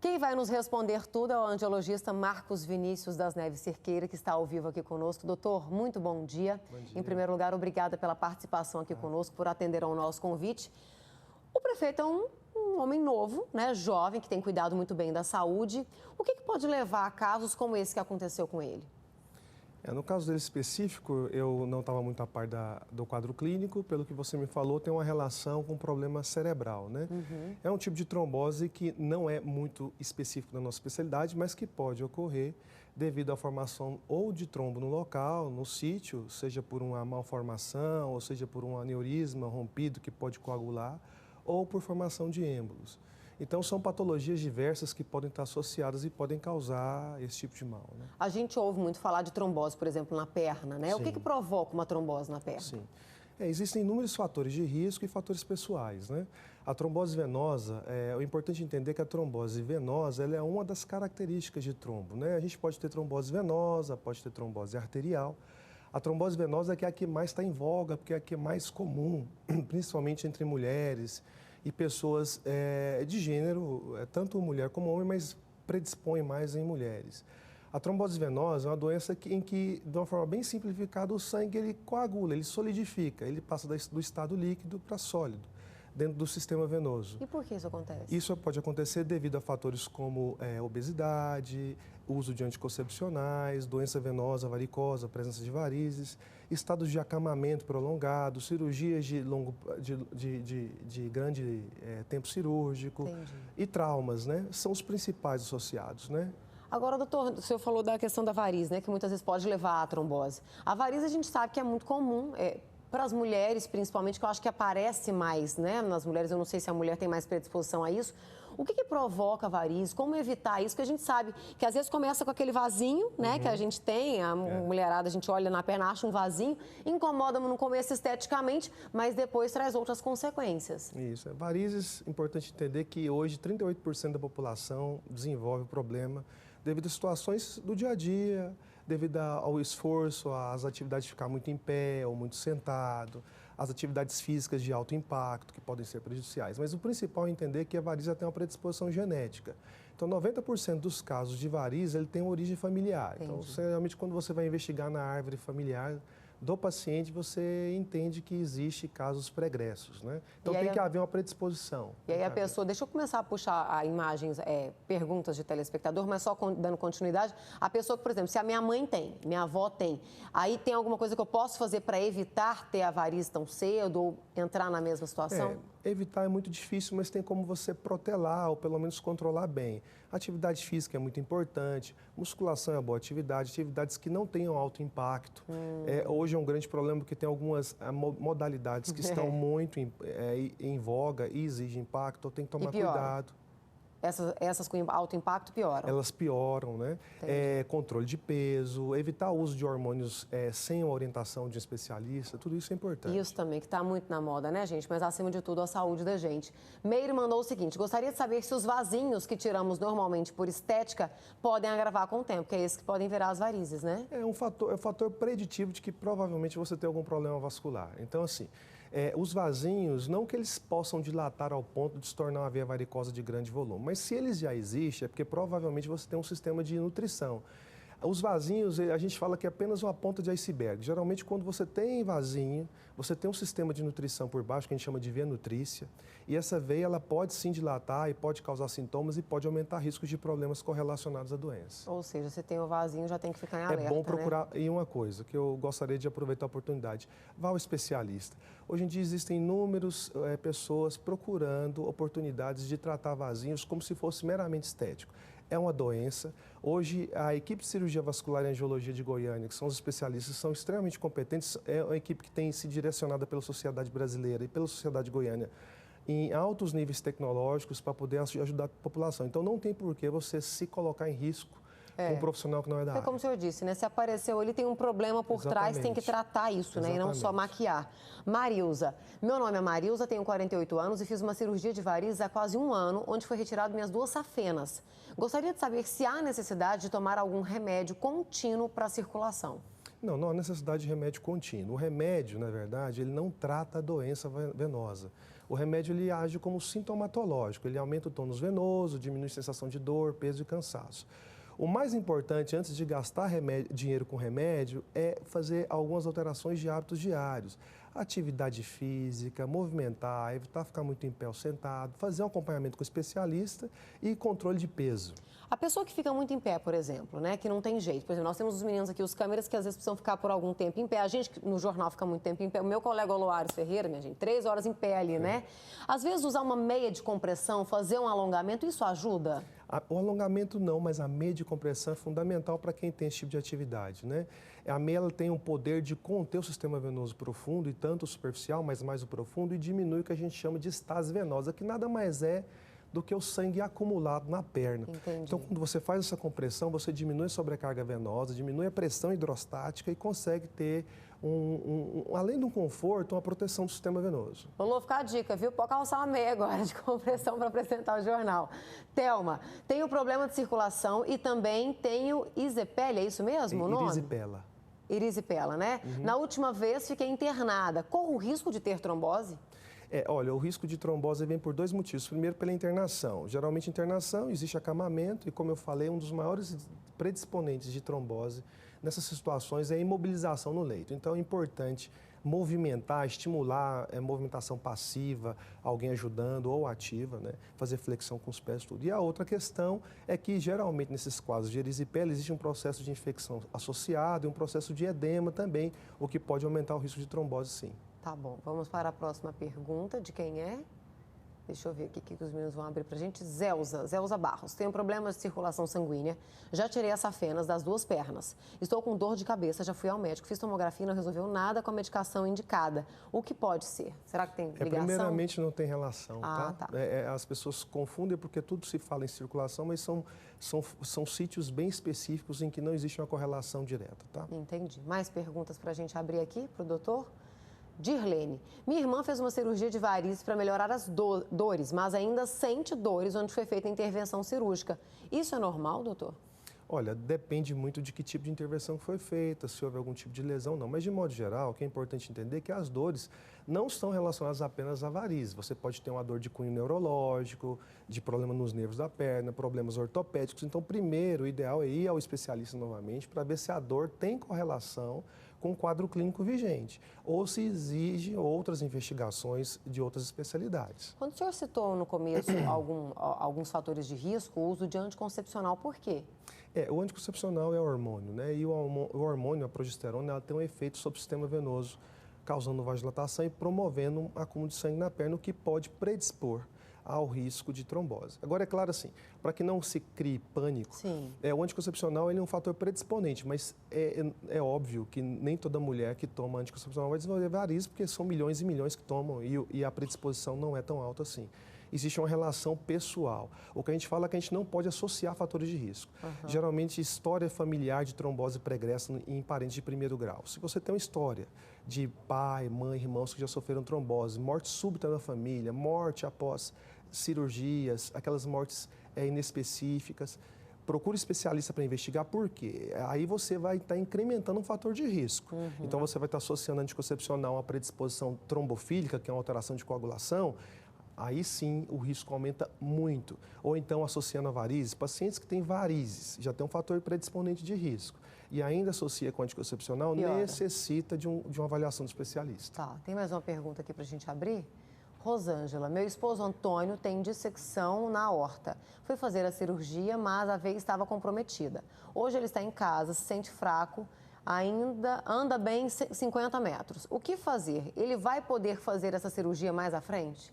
Quem vai nos responder tudo é o angiologista Marcos Vinícius das Neves Cerqueira, que está ao vivo aqui conosco. Doutor, muito bom dia. Bom dia. Em primeiro lugar, obrigada pela participação aqui conosco, por atender ao nosso convite. O prefeito é um homem novo, né, jovem, que tem cuidado muito bem da saúde. O que pode levar a casos como esse que aconteceu com ele? No caso dele específico, eu não estava muito a par do quadro clínico. Pelo que você me falou, tem uma relação com problema cerebral, né? É um tipo de trombose que não é muito específico da nossa especialidade, mas que pode ocorrer devido à formação ou de trombo no local, no sítio, seja por uma malformação, ou seja por um aneurisma rompido que pode coagular, ou por formação de êmbolos. Então, são patologias diversas que podem estar associadas e podem causar esse tipo de mal, né? A gente ouve muito falar de trombose, por exemplo, na perna, né? Sim. O que provoca uma trombose na perna? Sim. Existem inúmeros fatores de risco e fatores pessoais, né? A trombose venosa, é importante entender que a trombose venosa ela é uma das características de trombo, né? A gente pode ter trombose venosa, pode ter trombose arterial. A trombose venosa é a que mais está em voga, porque é a que é mais comum, principalmente entre mulheres e pessoas de gênero, tanto mulher como homem, mas predispõe mais em mulheres. A trombose venosa é uma doença em que, de uma forma bem simplificada, o sangue ele coagula, ele solidifica, ele passa do estado líquido para sólido, dentro do sistema venoso. E por que isso acontece? Isso pode acontecer devido a fatores como obesidade, uso de anticoncepcionais, doença venosa, varicosa, presença de varizes, estados de acamamento prolongado, cirurgias de grande tempo cirúrgico. Entendi. E traumas, né? São os principais associados, né? Agora, doutor, o senhor falou da questão da variz, né? Que muitas vezes pode levar à trombose. A variz a gente sabe que é muito comum, para as mulheres principalmente, que eu acho que aparece mais, né? Nas mulheres, eu não sei se a mulher tem mais predisposição a isso. O que provoca a variz? Como evitar isso? Que a gente sabe que às vezes começa com aquele vasinho, né? Que a gente tem, a mulherada, a gente olha na perna, acha um vasinho, incomoda no começo esteticamente, mas depois traz outras consequências. Isso. Varizes, importante entender que hoje 38% da população desenvolve o problema devido a situações do dia a dia, devido ao esforço, às atividades de ficar muito em pé ou muito sentado, as atividades físicas de alto impacto, que podem ser prejudiciais. Mas o principal é entender que a varize tem uma predisposição genética. Então, 90% dos casos de varize, ele tem uma origem familiar. Entendi. Então, geralmente, quando você vai investigar na árvore familiar do paciente, você entende que existe casos pregressos, né? Então, tem que haver uma predisposição. E aí a pessoa, deixa eu começar a puxar imagens, perguntas de telespectador, mas só dando continuidade. A pessoa que, por exemplo, se a minha mãe tem, minha avó tem, aí tem alguma coisa que eu posso fazer para evitar ter a varize tão cedo ou entrar na mesma situação? Evitar é muito difícil, mas tem como você protelar ou pelo menos controlar bem. Atividade física é muito importante, musculação é uma boa atividade, atividades que não tenham alto impacto. Hoje é um grande problema porque tem algumas modalidades que estão muito em voga e exigem impacto, então tem que tomar cuidado. Essas com alto impacto pioram? Elas pioram, né? Controle de peso, evitar o uso de hormônios sem uma orientação de um especialista, tudo isso é importante. Isso também, que está muito na moda, né, gente? Mas, acima de tudo, a saúde da gente. Meire mandou o seguinte: gostaria de saber se os vasinhos que tiramos normalmente por estética podem agravar com o tempo, que é esse que podem virar as varizes, né? É um fator preditivo de que provavelmente você tem algum problema vascular. Então, assim, os vasinhos, não que eles possam dilatar ao ponto de se tornar uma veia varicosa de grande volume, mas se eles já existem, é porque provavelmente você tem um sistema de nutrição. Os vasinhos, a gente fala que é apenas uma ponta de iceberg. Geralmente, quando você tem vasinho, você tem um sistema de nutrição por baixo, que a gente chama de veia nutrícia, e essa veia ela pode sim dilatar e pode causar sintomas e pode aumentar riscos de problemas correlacionados à doença. Ou seja, se tem o vasinho, já tem que ficar em alerta, É bom procurar, né? E uma coisa que eu gostaria de aproveitar a oportunidade, vá ao especialista. Hoje em dia existem inúmeras pessoas procurando oportunidades de tratar vasinhos como se fosse meramente estético. É uma doença. Hoje, a equipe de cirurgia vascular e angiologia de Goiânia, que são os especialistas, são extremamente competentes. É uma equipe que tem se direcionada pela sociedade brasileira e pela sociedade de Goiânia em altos níveis tecnológicos para poder ajudar a população. Então, não tem por que você se colocar em risco com um profissional que não é da área. É como o senhor disse, né? Se apareceu, ele tem um problema por trás, tem que tratar isso, né? E não só maquiar. Marilza. Meu nome é Marilza, tenho 48 anos e fiz uma cirurgia de varizes há quase um ano, onde foi retirado minhas 2 safenas. Gostaria de saber se há necessidade de tomar algum remédio contínuo para a circulação. Não, não há necessidade de remédio contínuo. O remédio, na verdade, ele não trata a doença venosa. O remédio ele age como sintomatológico, ele aumenta o tônus venoso, diminui a sensação de dor, peso e cansaço. O mais importante, antes de gastar dinheiro com remédio, é fazer algumas alterações de hábitos diários. Atividade física, movimentar, evitar ficar muito em pé ou sentado, fazer um acompanhamento com o especialista e controle de peso. A pessoa que fica muito em pé, por exemplo, né, que não tem jeito. Por exemplo, nós temos os meninos aqui, os câmeras, que às vezes precisam ficar por algum tempo em pé. A gente, no jornal, fica muito tempo em pé. O meu colega Oloares Ferreira, minha gente, 3 horas em pé ali, né? Às vezes, usar uma meia de compressão, fazer um alongamento, isso ajuda? O alongamento não, mas a meia de compressão é fundamental para quem tem esse tipo de atividade, né? A meia ela tem o poder de conter o sistema venoso profundo, e tanto o superficial, mas mais o profundo, e diminui o que a gente chama de estase venosa, que nada mais é do que o sangue acumulado na perna. Entendi. Então, quando você faz essa compressão, você diminui a sobrecarga venosa, diminui a pressão hidrostática e consegue ter, além de um conforto, uma proteção do sistema venoso. Vou ficar a dica, viu? Pode calçar uma meia agora de compressão para apresentar o jornal. Thelma, tenho problema de circulação e também tenho erisipela, é isso mesmo o nome? Erisipela. Erisipela, né? Na última vez fiquei internada. Corro o risco de ter trombose? Olha, o risco de trombose vem por 2 motivos. Primeiro, pela internação. Geralmente, internação, existe acamamento e, como eu falei, um dos maiores predisponentes de trombose nessas situações é a imobilização no leito. Então, é importante movimentar, estimular movimentação passiva, alguém ajudando ou ativa, né? Fazer flexão com os pés, tudo. E a outra questão é que, geralmente, nesses quadros de erisipela, existe um processo de infecção associado e um processo de edema também, o que pode aumentar o risco de trombose, sim. Tá bom, vamos para a próxima pergunta. De quem é? Deixa eu ver aqui o que os meninos vão abrir pra gente. Zelza Barros. Tenho problemas de circulação sanguínea. Já tirei as safenas das 2 pernas. Estou com dor de cabeça, já fui ao médico, fiz tomografia e não resolveu nada com a medicação indicada. O que pode ser? Será que tem ligação? Primeiramente, não tem relação, tá? As pessoas confundem porque tudo se fala em circulação, mas são sítios bem específicos em que não existe uma correlação direta, tá? Entendi. Mais perguntas pra gente abrir aqui pro doutor? Dirlene, minha irmã fez uma cirurgia de varizes para melhorar as dores, mas ainda sente dores onde foi feita a intervenção cirúrgica. Isso é normal, doutor? Olha, depende muito de que tipo de intervenção foi feita, se houve algum tipo de lesão, não. Mas, de modo geral, o que é importante entender é que as dores não estão relacionadas apenas a varizes. Você pode ter uma dor de cunho neurológico, de problema nos nervos da perna, problemas ortopédicos. Então, primeiro, o ideal é ir ao especialista novamente para ver se a dor tem correlação com o quadro clínico vigente, ou se exige outras investigações de outras especialidades. Quando o senhor citou no começo alguns fatores de risco, o uso de anticoncepcional, por quê? O anticoncepcional é hormônio, né? E o hormônio, a progesterona, ela tem um efeito sobre o sistema venoso, causando vasodilatação e promovendo um acúmulo de sangue na perna, o que pode predispor ao risco de trombose. Agora, é claro assim, para que não se crie pânico, o anticoncepcional ele é um fator predisponente, mas é óbvio que nem toda mulher que toma anticoncepcional vai desenvolver varizes, porque são milhões e milhões que tomam e a predisposição não é tão alta assim. Existe uma relação pessoal. O que a gente fala é que a gente não pode associar fatores de risco. Geralmente, história familiar de trombose pregressa em parentes de 1º grau. Se você tem uma história de pai, mãe, irmãos que já sofreram trombose, morte súbita na família, morte após cirurgias, aquelas mortes inespecíficas, procure especialista para investigar, por quê? Aí você vai estar incrementando um fator de risco. Então, você vai estar associando a anticoncepcional a predisposição trombofílica, que é uma alteração de coagulação, aí sim o risco aumenta muito. Ou então, associando a varizes, pacientes que têm varizes, já tem um fator predisponente de risco, e ainda associa com anticoncepcional, necessita de uma avaliação do especialista. Tá, tem mais uma pergunta aqui para a gente abrir? Rosângela, meu esposo Antônio tem dissecção na aorta. Foi fazer a cirurgia, mas a veia estava comprometida. Hoje ele está em casa, se sente fraco, ainda anda bem 50 metros. O que fazer? Ele vai poder fazer essa cirurgia mais à frente?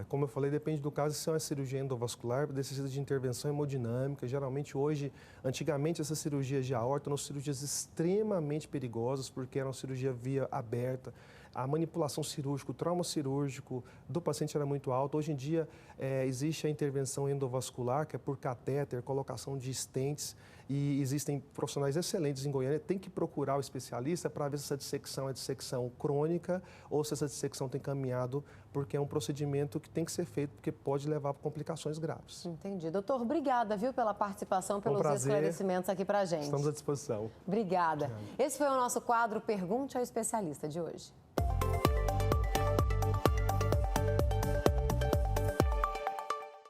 Como eu falei, depende do caso, se é uma cirurgia endovascular, necessita de intervenção hemodinâmica. Geralmente hoje, antigamente essas cirurgias de aorta eram cirurgias extremamente perigosas, porque eram cirurgia via aberta, a manipulação cirúrgica, o trauma cirúrgico do paciente era muito alto. Hoje em dia, existe a intervenção endovascular, que é por catéter, colocação de stents, e existem profissionais excelentes em Goiânia. Tem que procurar o especialista para ver se essa dissecção é dissecção crônica ou se essa dissecção tem caminhado, porque é um procedimento que tem que ser feito, porque pode levar a complicações graves. Entendi. Doutor, obrigada, viu, pela participação, pelos esclarecimentos aqui para a gente. Estamos à disposição. Obrigada. Esse foi o nosso quadro Pergunte ao Especialista de hoje.